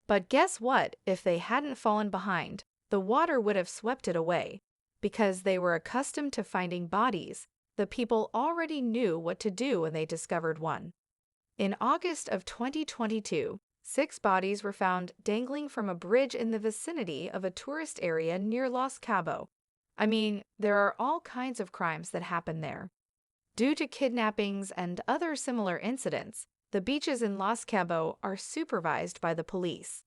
But guess what? If they hadn't fallen behind, the water would have swept it away. Because they were accustomed to finding bodies, the people already knew what to do when they discovered one. In August of 2022, 6 bodies were found dangling from a bridge in the vicinity of a tourist area near Los Cabos. I mean, there are all kinds of crimes that happen there. Due to kidnappings and other similar incidents, the beaches in Los Cabos are supervised by the police.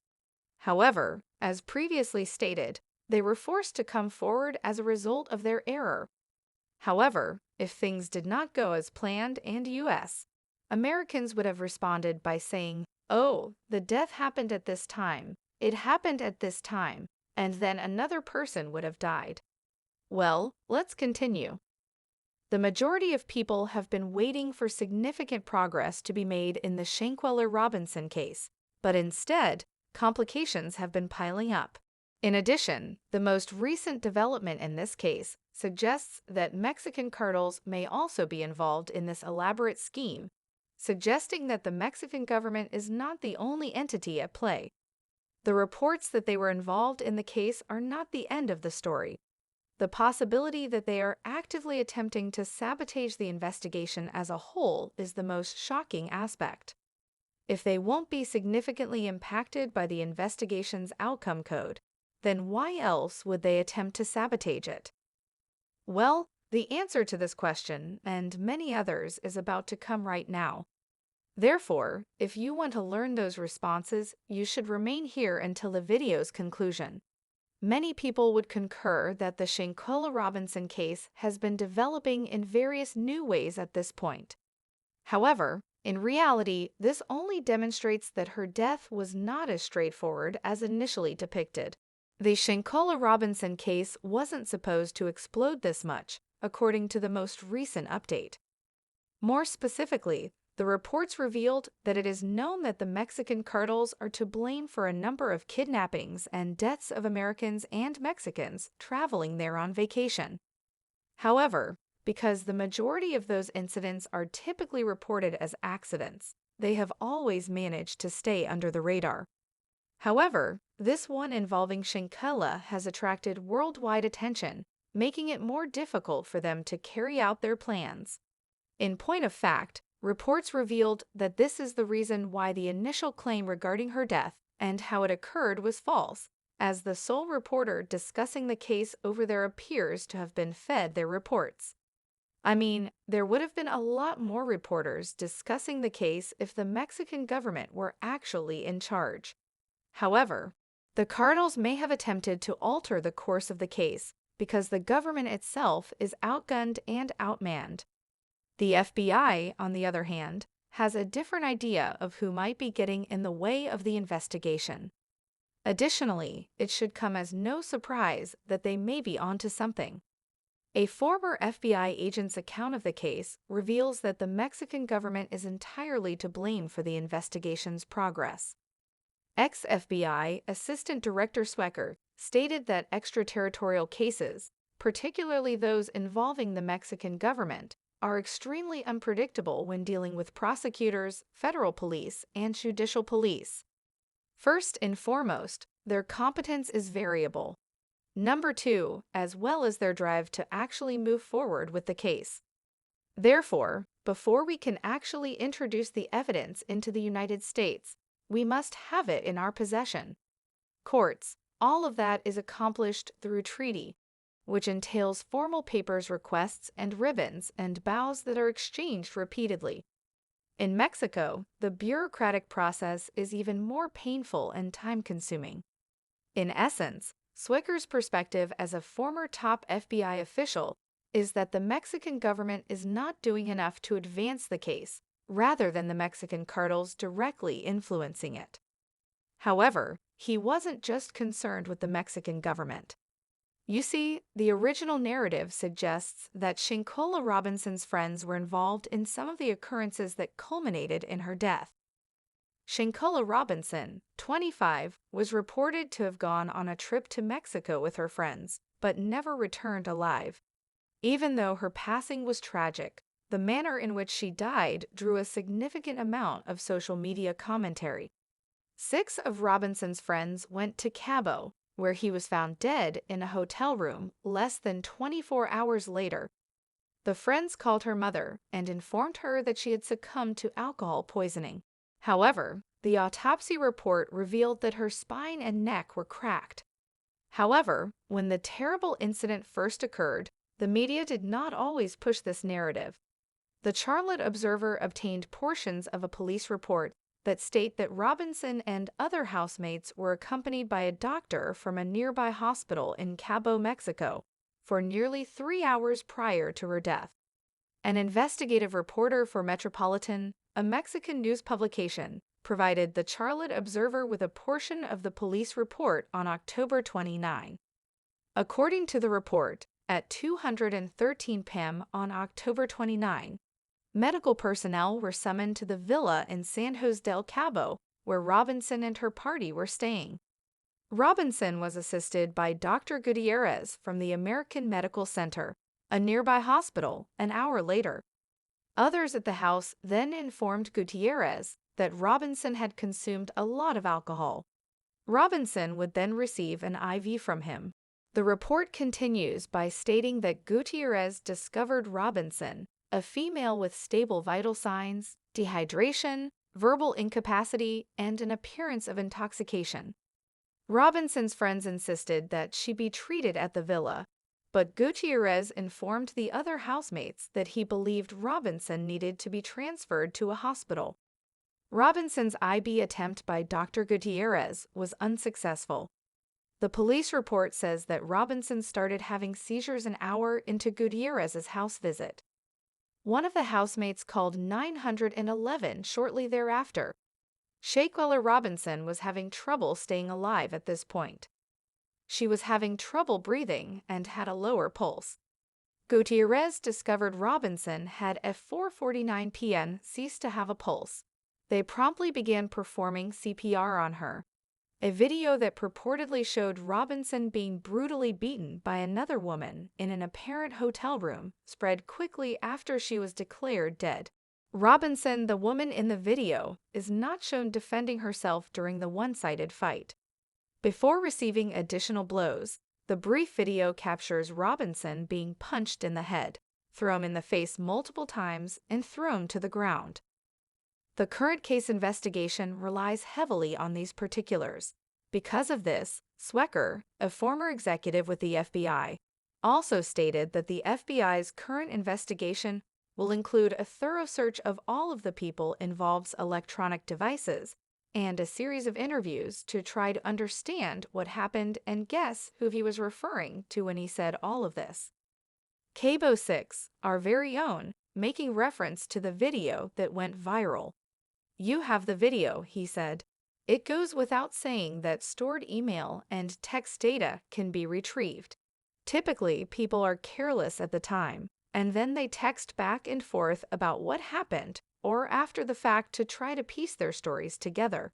However, as previously stated, they were forced to come forward as a result of their error. However, if things did not go as planned and U.S., Americans would have responded by saying, "Oh, the death happened at this time, it happened at this time," and then another person would have died. Well, let's continue. The majority of people have been waiting for significant progress to be made in the Shanquella Robinson case, but instead, complications have been piling up. In addition, the most recent development in this case suggests that Mexican cartels may also be involved in this elaborate scheme, suggesting that the Mexican government is not the only entity at play. The reports that they were involved in the case are not the end of the story. The possibility that they are actively attempting to sabotage the investigation as a whole is the most shocking aspect. If they won't be significantly impacted by the investigation's outcome code, then why else would they attempt to sabotage it? Well, the answer to this question, and many others, is about to come right now. Therefore, if you want to learn those responses, you should remain here until the video's conclusion. Many people would concur that the Shanquella Robinson case has been developing in various new ways at this point. However, in reality, this only demonstrates that her death was not as straightforward as initially depicted. The Shanquella Robinson case wasn't supposed to explode this much, according to the most recent update. More specifically, the reports revealed that it is known that the Mexican cartels are to blame for a number of kidnappings and deaths of Americans and Mexicans traveling there on vacation. However, because the majority of those incidents are typically reported as accidents, they have always managed to stay under the radar. However, this one involving Shanquella has attracted worldwide attention, making it more difficult for them to carry out their plans. In point of fact, reports revealed that this is the reason why the initial claim regarding her death and how it occurred was false, as the sole reporter discussing the case over there appears to have been fed their reports. I mean, there would have been a lot more reporters discussing the case if the Mexican government were actually in charge. However, the cartels may have attempted to alter the course of the case because the government itself is outgunned and outmanned. The FBI, on the other hand, has a different idea of who might be getting in the way of the investigation. Additionally, it should come as no surprise that they may be onto something. A former FBI agent's account of the case reveals that the Mexican government is entirely to blame for the investigation's progress. Ex-FBI Assistant Director Swecker stated that extraterritorial cases, particularly those involving the Mexican government, are extremely unpredictable when dealing with prosecutors, federal police, and judicial police. First and foremost, their competence is variable. Number 2, as well as their drive to actually move forward with the case. Therefore, before we can actually introduce the evidence into the United States, we must have it in our possession. Courts, all of that is accomplished through treaty, which entails formal papers requests and ribbons and bows that are exchanged repeatedly. In Mexico, the bureaucratic process is even more painful and time-consuming. In essence, Swecker's perspective as a former top FBI official is that the Mexican government is not doing enough to advance the case, rather than the Mexican cartels directly influencing it. However, he wasn't just concerned with the Mexican government. You see, the original narrative suggests that Shanquella Robinson's friends were involved in some of the occurrences that culminated in her death. Shanquella Robinson, 25, was reported to have gone on a trip to Mexico with her friends, but never returned alive. Even though her passing was tragic, the manner in which she died drew a significant amount of social media commentary. 6 of Robinson's friends went to Cabo, where he was found dead in a hotel room less than 24 hours later. The friends called her mother and informed her that she had succumbed to alcohol poisoning. However, the autopsy report revealed that her spine and neck were cracked. However, when the terrible incident first occurred, the media did not always push this narrative. The Charlotte Observer obtained portions of a police report that state that Robinson and other housemates were accompanied by a doctor from a nearby hospital in Cabo, Mexico, for nearly 3 hours prior to her death. An investigative reporter for Metropolitan, a Mexican news publication, provided the Charlotte Observer with a portion of the police report on October 29. According to the report, at 2:13 p.m. on October 29, medical personnel were summoned to the villa in San Jose del Cabo, where Robinson and her party were staying. Robinson was assisted by Dr. Gutierrez from the American Medical Center, a nearby hospital, an hour later. Others at the house then informed Gutierrez that Robinson had consumed a lot of alcohol. Robinson would then receive an IV from him. The report continues by stating that Gutierrez discovered Robinson, a female with stable vital signs, dehydration, verbal incapacity, and an appearance of intoxication. Robinson's friends insisted that she be treated at the villa, but Gutierrez informed the other housemates that he believed Robinson needed to be transferred to a hospital. Robinson's IV attempt by Dr. Gutierrez was unsuccessful. The police report says that Robinson started having seizures an hour into Gutierrez's house visit. One of the housemates called 911 shortly thereafter. Shanquella Robinson was having trouble staying alive at this point. She was having trouble breathing and had a lower pulse. Gutierrez discovered Robinson had at 4:49 p.m. ceased to have a pulse. They promptly began performing CPR on her. A video that purportedly showed Robinson being brutally beaten by another woman in an apparent hotel room spread quickly after she was declared dead. Robinson, the woman in the video, is not shown defending herself during the one-sided fight. Before receiving additional blows, the brief video captures Robinson being punched in the head, thrown in the face multiple times, and thrown to the ground. The current case investigation relies heavily on these particulars. Because of this, Swecker, a former executive with the FBI, also stated that the FBI's current investigation will include a thorough search of all of the people involved's electronic devices and a series of interviews to try to understand what happened and guess who he was referring to when he said all of this. Cabo 6, our very own, making reference to the video that went viral. "You have the video," he said. "It goes without saying that stored email and text data can be retrieved. Typically, people are careless at the time, and then they text back and forth about what happened or after the fact to try to piece their stories together.